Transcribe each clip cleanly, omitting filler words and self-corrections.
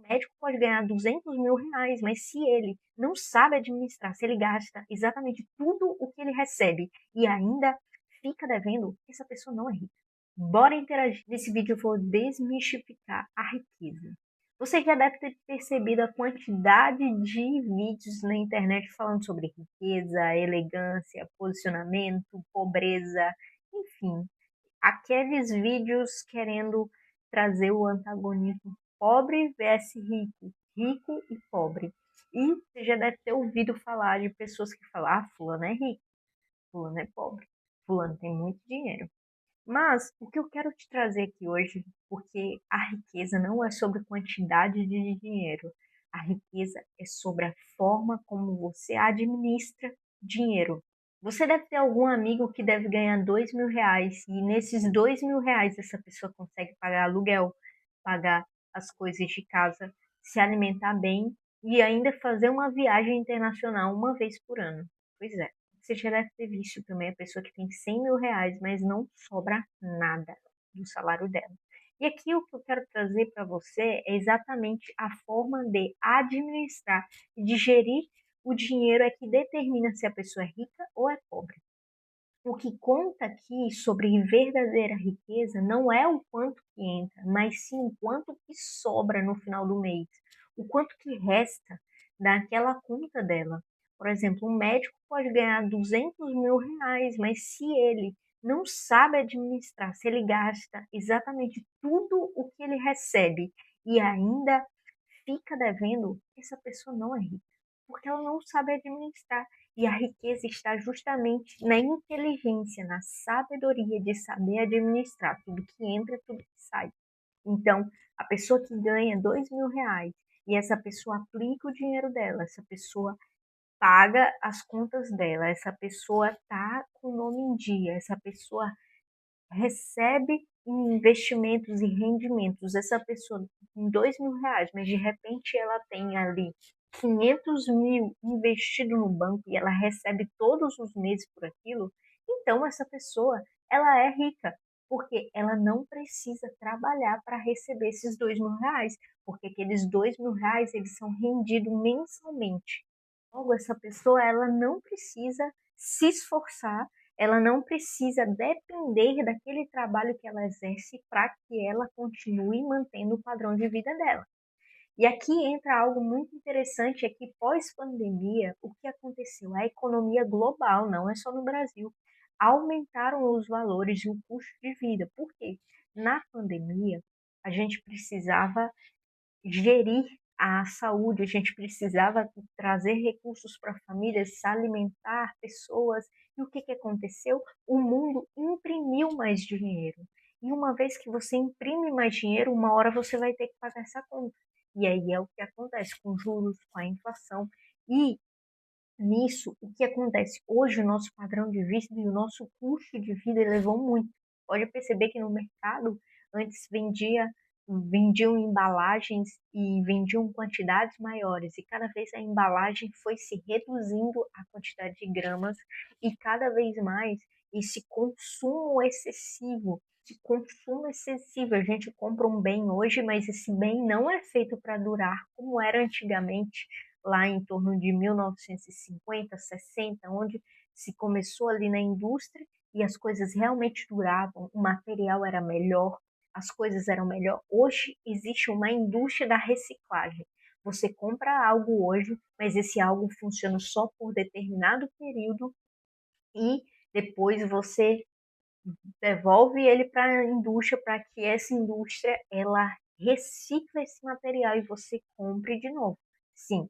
médico pode ganhar 200 mil reais, mas se ele não sabe administrar, se ele gasta exatamente tudo o que ele recebe e ainda fica devendo, essa pessoa não é rica. Bora interagir. Nesse vídeo eu vou desmistificar a riqueza. Você já deve ter percebido a quantidade de vídeos na internet falando sobre riqueza, elegância, posicionamento, pobreza, enfim, aqueles vídeos querendo trazer o antagonismo pobre versus rico, rico e pobre. E você já deve ter ouvido falar de pessoas que falam, ah, fulano é rico, fulano é pobre, fulano tem muito dinheiro. Mas o que eu quero te trazer aqui hoje, porque a riqueza não é sobre quantidade de dinheiro, a riqueza é sobre a forma como você administra dinheiro. Você deve ter algum amigo que deve ganhar 2 mil reais e nesses 2 mil reais essa pessoa consegue pagar aluguel, pagar as coisas de casa, se alimentar bem e ainda fazer uma viagem internacional uma vez por ano. Pois é. Você já deve ter visto também a pessoa que tem 100 mil reais, mas não sobra nada do salário dela. E aqui o que eu quero trazer para você é exatamente a forma de administrar e de gerir o dinheiro é que determina se a pessoa é rica ou é pobre. O que conta aqui sobre verdadeira riqueza não é o quanto que entra, mas sim o quanto que sobra no final do mês, o quanto que resta daquela conta dela. Por exemplo, um médico pode ganhar 200 mil reais, mas se ele não sabe administrar, se ele gasta exatamente tudo o que ele recebe e ainda fica devendo, essa pessoa não é rica, porque ela não sabe administrar. E a riqueza está justamente na inteligência, na sabedoria de saber administrar tudo que entra e tudo que sai. Então, a pessoa que ganha 2 mil reais e essa pessoa aplica o dinheiro dela, essa pessoa paga as contas dela, essa pessoa está com o nome em dia, essa pessoa recebe investimentos e rendimentos. Essa pessoa tem 2 mil reais, mas de repente ela tem ali 500 mil investido no banco e ela recebe todos os meses por aquilo. Então essa pessoa, ela é rica, porque ela não precisa trabalhar para receber esses 2 mil reais, porque aqueles 2 mil reais eles são rendidos mensalmente. Logo, essa pessoa ela não precisa se esforçar, ela não precisa depender daquele trabalho que ela exerce para que ela continue mantendo o padrão de vida dela. E aqui entra algo muito interessante, é que pós-pandemia, o que aconteceu? A economia global, não é só no Brasil, aumentaram os valores e o custo de vida. Por quê? Na pandemia, a gente precisava gerir a saúde, a gente precisava trazer recursos para a família, se alimentar pessoas. E o que, que aconteceu? O mundo imprimiu mais dinheiro. E uma vez que você imprime mais dinheiro, uma hora você vai ter que pagar essa conta. E aí é o que acontece com juros, com a inflação. E nisso, o que acontece? Hoje, o nosso padrão de vida e o nosso custo de vida elevou muito. Pode perceber que no mercado, antes vendiam embalagens e vendiam quantidades maiores, e cada vez a embalagem foi se reduzindo a quantidade de gramas, e cada vez mais esse consumo excessivo, a gente compra um bem hoje, mas esse bem não é feito para durar como era antigamente, lá em torno de 1950, 60, onde se começou ali na indústria e as coisas realmente duravam, o material era melhor, as coisas eram melhor. Hoje existe uma indústria da reciclagem. Você compra algo hoje, mas esse algo funciona só por determinado período e depois você devolve ele para a indústria para que essa indústria ela recicle esse material e você compre de novo. Sim,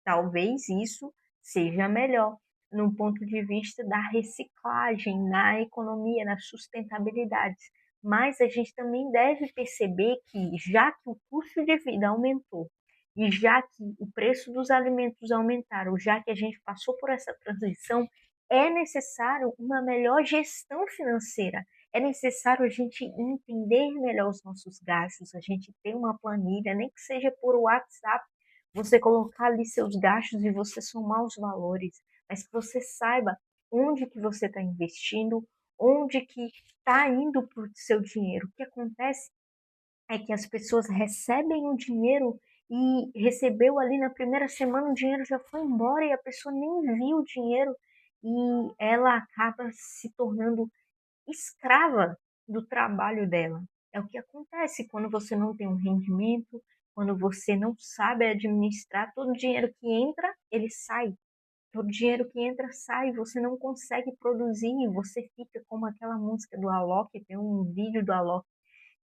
talvez isso seja melhor no ponto de vista da reciclagem, na economia, na sustentabilidade. Mas a gente também deve perceber que, já que o custo de vida aumentou, e já que o preço dos alimentos aumentaram, já que a gente passou por essa transição, é necessário uma melhor gestão financeira. É necessário a gente entender melhor os nossos gastos, a gente ter uma planilha, nem que seja por WhatsApp, você colocar ali seus gastos e você somar os valores, mas que você saiba onde que você está investindo, onde que está indo para o seu dinheiro. O que acontece é que as pessoas recebem o dinheiro e recebeu ali na primeira semana o dinheiro já foi embora e a pessoa nem viu o dinheiro e ela acaba se tornando escrava do trabalho dela. É o que acontece quando você não tem um rendimento, quando você não sabe administrar, todo o dinheiro que entra, ele sai. Todo dinheiro que entra sai, você não consegue produzir, você fica como aquela música do Alok, tem um vídeo do Alok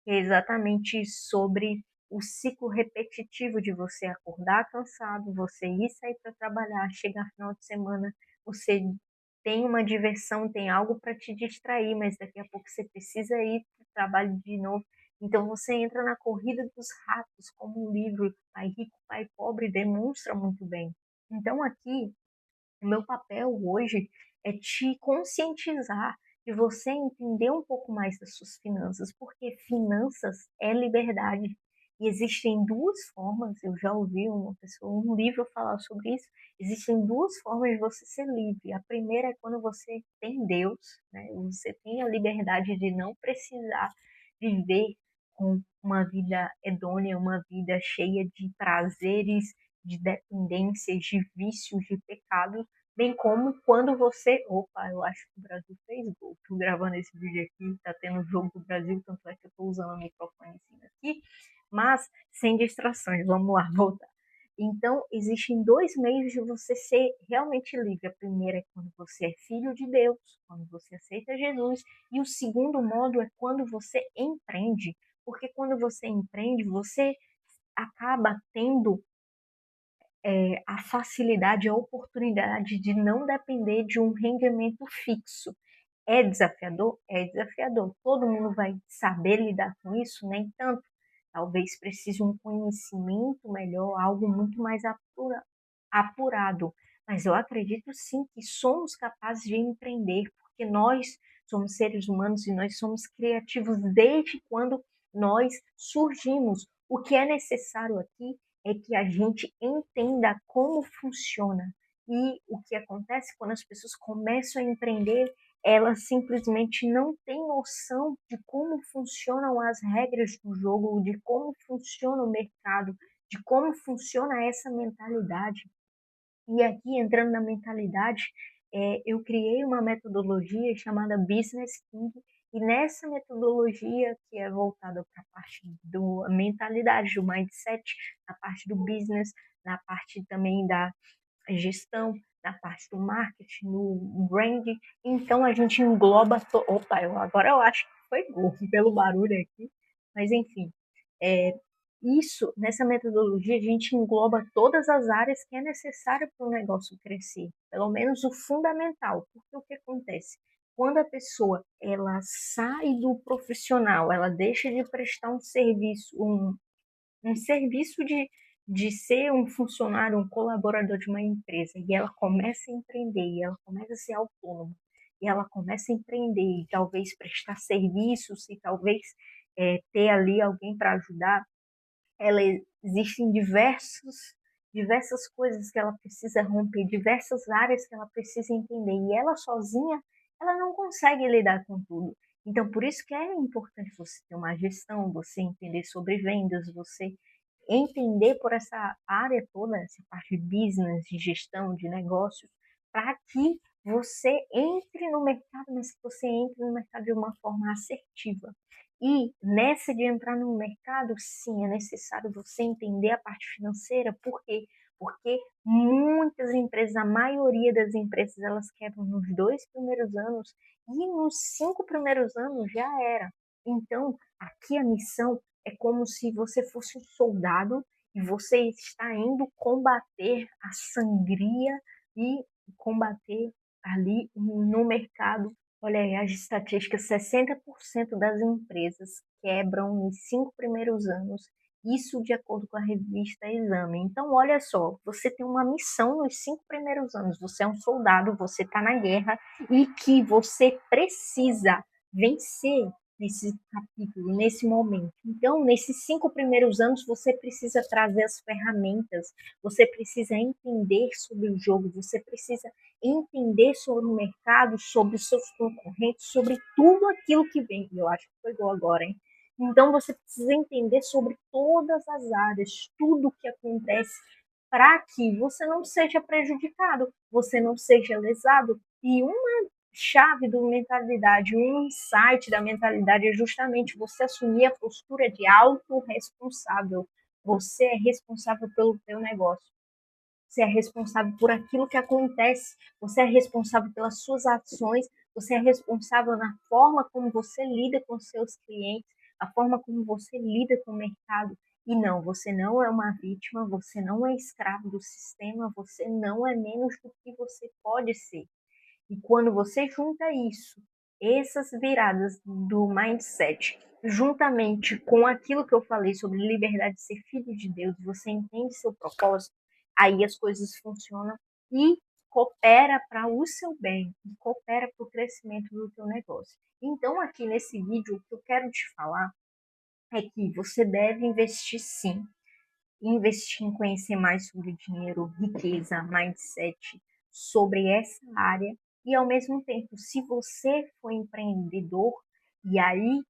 que é exatamente sobre o ciclo repetitivo de você acordar cansado, você ir sair para trabalhar, chegar final de semana, você tem uma diversão, tem algo para te distrair, mas daqui a pouco você precisa ir para o trabalho de novo. Então você entra na corrida dos ratos, como o livro Pai Rico, Pai Pobre demonstra muito bem. Então aqui o meu papel hoje é te conscientizar, de você entender um pouco mais das suas finanças, porque finanças é liberdade. E existem duas formas, eu já ouvi uma pessoa, um livro falar sobre isso, existem duas formas de você ser livre. A primeira é quando você tem Deus, né? Você tem a liberdade de não precisar viver com uma vida hedônia, uma vida cheia de prazeres, de dependências, de vícios, de pecados, bem como quando você. Opa, eu acho que o Brasil fez gol. Tô gravando esse vídeo aqui, tá tendo jogo do Brasil, tanto é que eu tô usando o microfone em cima aqui, mas sem distrações. Vamos lá, voltar. Então, existem dois meios de você ser realmente livre. A primeira é quando você é filho de Deus, quando você aceita Jesus, e o segundo modo é quando você empreende, porque quando você empreende, você acaba tendo a facilidade, a oportunidade de não depender de um rendimento fixo. É desafiador? É desafiador. Todo mundo vai saber lidar com isso? Nem tanto. Talvez precise um conhecimento melhor, algo muito mais apurado. Mas eu acredito sim que somos capazes de empreender, porque nós somos seres humanos e nós somos criativos desde quando nós surgimos. O que é necessário aqui é que a gente entenda como funciona. E o que acontece quando as pessoas começam a empreender, elas simplesmente não têm noção de como funcionam as regras do jogo, de como funciona o mercado, de como funciona essa mentalidade. E aqui, entrando na mentalidade, eu criei uma metodologia chamada Business King, e nessa metodologia, que é voltada para a parte da mentalidade, do mindset, na parte do business, na parte também da gestão, na parte do marketing, no branding, então a gente engloba. Opa, agora eu acho que foi gol pelo barulho aqui, mas enfim, é, isso, nessa metodologia, a gente engloba todas as áreas que é necessário para o negócio crescer, pelo menos o fundamental, porque o que acontece? Quando a pessoa ela sai do profissional, ela deixa de prestar um serviço, um serviço de ser um funcionário, um colaborador de uma empresa, e ela começa a empreender, e ela começa a ser autônoma, e ela começa a empreender, e talvez prestar serviços, e talvez ter ali alguém para ajudar, ela existem diversas coisas que ela precisa romper, diversas áreas que ela precisa entender, e ela sozinha, ela não consegue lidar com tudo. Então, por isso que é importante você ter uma gestão, você entender sobre vendas, você entender por essa área toda, essa parte de business, de gestão, de negócios, para que você entre no mercado, mas que você entre no mercado de uma forma assertiva. E nessa de entrar no mercado, sim, é necessário você entender a parte financeira. Por quê? Porque muitas empresas, a maioria das empresas, elas quebram nos 2 primeiros anos e nos 5 primeiros anos já era. Então, aqui a missão é como se você fosse um soldado e você está indo combater a sangria e combater ali no mercado. Olha aí, as estatísticas, 60% das empresas quebram nos 5 primeiros anos, isso de acordo com a revista Exame. Então, olha só, você tem uma missão nos 5 primeiros anos, você é um soldado, você está na guerra e que você precisa vencer nesse capítulo, nesse momento. Então, nesses 5 primeiros anos, você precisa trazer as ferramentas, você precisa entender sobre o jogo, você precisa entender sobre o mercado, sobre os seus concorrentes, sobre tudo aquilo que vem. Eu acho que foi igual agora, hein? Então você precisa entender sobre todas as áreas, tudo o que acontece, para que você não seja prejudicado, você não seja lesado. E uma chave da mentalidade, um insight da mentalidade é justamente você assumir a postura de autorresponsável. Você é responsável pelo teu negócio. Você é responsável por aquilo que acontece, você é responsável pelas suas ações, você é responsável na forma como você lida com seus clientes, a forma como você lida com o mercado. E não, você não é uma vítima, você não é escravo do sistema, você não é menos do que você pode ser. E quando você junta isso, essas viradas do mindset, juntamente com aquilo que eu falei sobre liberdade de ser filho de Deus, você entende seu propósito, aí as coisas funcionam e coopera para o seu bem, e coopera para o crescimento do teu negócio. Então, aqui nesse vídeo, o que eu quero te falar é que você deve investir sim, investir em conhecer mais sobre dinheiro, riqueza, mindset, sobre essa área. E ao mesmo tempo, se você for empreendedor, e aí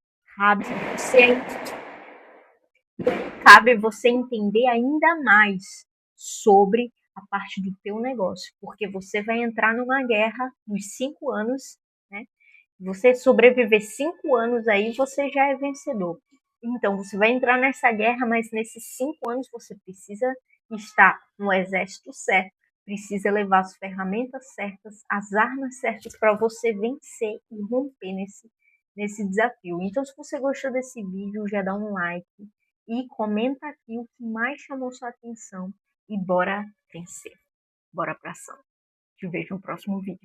você, cabe você entender ainda mais sobre a parte do teu negócio, porque você vai entrar numa guerra nos 5 anos, né? Você sobreviver 5 anos aí, você já é vencedor. Então, você vai entrar nessa guerra, mas nesses 5 anos você precisa estar no exército certo, precisa levar as ferramentas certas, as armas certas para você vencer e romper nesse desafio. Então, se você gostou desse vídeo, já dá um like e comenta aqui o que mais chamou sua atenção e bora vencer. Bora pra ação. Te vejo no próximo vídeo.